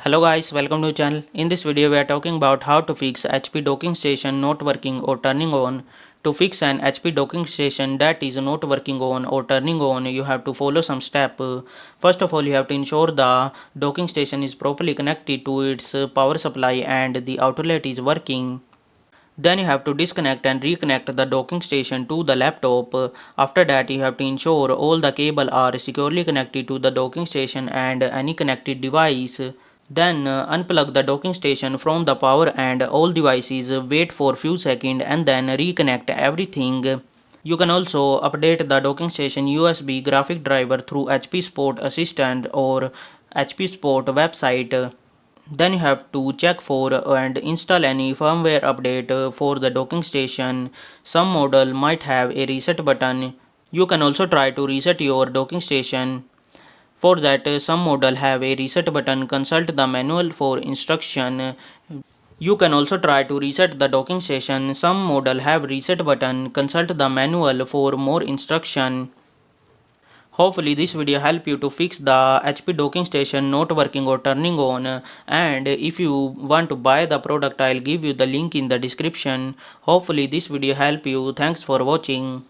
Hello guys, welcome to the channel. In this video we are talking about how to fix HP docking station not working or turning on. To fix an HP docking station that is not working on or turning on, you have to follow some steps. First of all, you have to ensure the docking station is properly connected to its power supply and the outlet is working. Then you have to disconnect and reconnect the docking station to the laptop. After that, you have to ensure all the cables are securely connected to the docking station and any connected device. Then unplug the docking station from the power and all devices, wait for few seconds and then reconnect everything. You can also update the docking station USB graphic driver through HP Support Assistant or HP Support website. Then you have to check for and install any firmware update for the docking station. Some model might have a reset button. You can also try to reset your docking station. For that, some model have a reset button. Consult the manual for instruction. You can also try to reset the docking station. Some model have reset button. Consult the manual for more instruction. Hopefully this video help you to fix the HP docking station not working or turning on, and if you want to buy the product, I'll give you the link in the description. Hopefully this video help you. Thanks for watching.